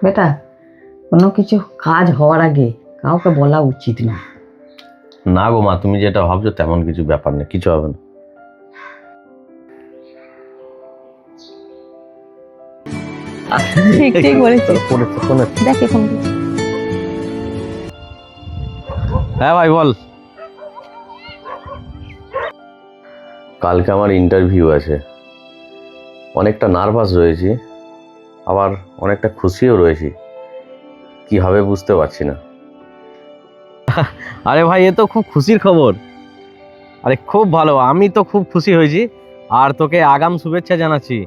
বেটা, কোনো কিছু কাজ হওয়ার আগে কাউকে বলা উচিত না। না গো মা, তুমি যেটা ভাবছো তেমন কিছু ব্যাপার নেই, কিছু হবে না। ঠিক ঠিক বলেছিস। দেখ এখন হ্যাঁ ভাই বল। কালকে আমার ইন্টারভিউ আছে, অনেকটা নার্ভাস রয়েছি, আবার অনেকটা খুশিও রয়েছি, কি হবে বুঝতে পারছি না। আরে ভাই, এ তো খুব খুশির খবর। আরে খুব ভালো, আমি তো খুব খুশি হয়েছি, আর তোকে আগাম শুভেচ্ছা জানাচ্ছি।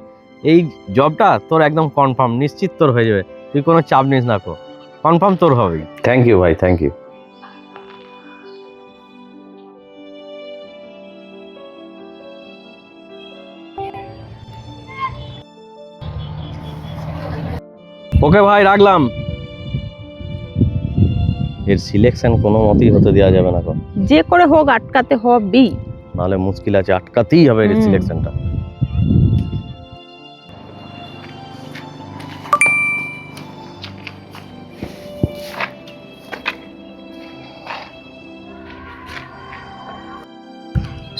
এই জবটা তোর একদম কনফার্ম, নিশ্চিত তোর হয়ে যাবে, তুই কোনো চাপ নিস না, কনফার্ম তোর হবেই। থ্যাংক ইউ ভাই, থ্যাংক ইউ। ওকে ভাই, রাখলাম। এর সিলেকশন কোনো মতেই হতে দেওয়া যাবে না, যে করে হোক আটকাতে হবেই, নাহলে মুশকিল আছে, আটকাতেই হবে এর সিলেকশনটা।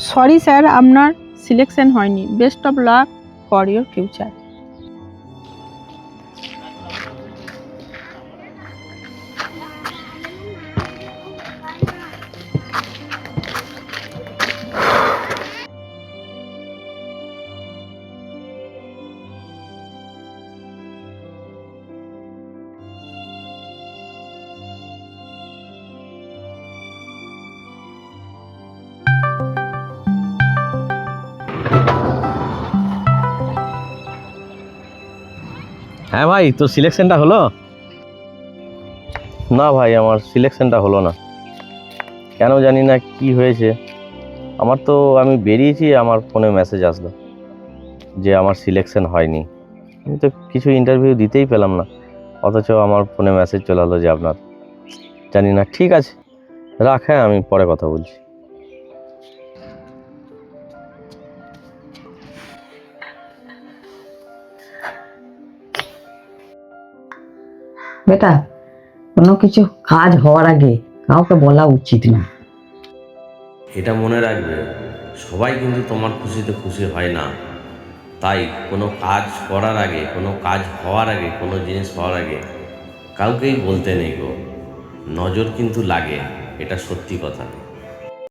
সরি স্যার, আপনার সিলেকশন হয়নি। Best of luck for your future. হ্যাঁ ভাই, তোর সিলেকশনটা হলো? না ভাই, আমার সিলেকশনটা হলো না, কেন জানি না কি হয়েছে। আমার তো আমি বেরিয়েছি, আমার ফোনে মেসেজ আসলো যে আমার সিলেকশন হয়নি। আমি তো কিছু ইন্টারভিউ দিতেই পেলাম না, অথচ আমার ফোনে মেসেজ চলে হলো যে আপনার। জানি না, ঠিক আছে রাখ, হ্যাঁ আমি পরে কথা বলছি। বেটা, কোনো কিছু কাজ হওয়ার আগে কাউকে বলা উচিত না। এটা মনে রাখবে, সবাই কিন্তু তোমার খুশিতে খুশি হয় না। তাই কোনো কাজ করার আগে, কোনো কাজ হওয়ার আগে, কোনো জিনিস পাওয়ার আগে কাউকেই বলতে নেই গো। নজর কিন্তু লাগে, এটা সত্যি কথা।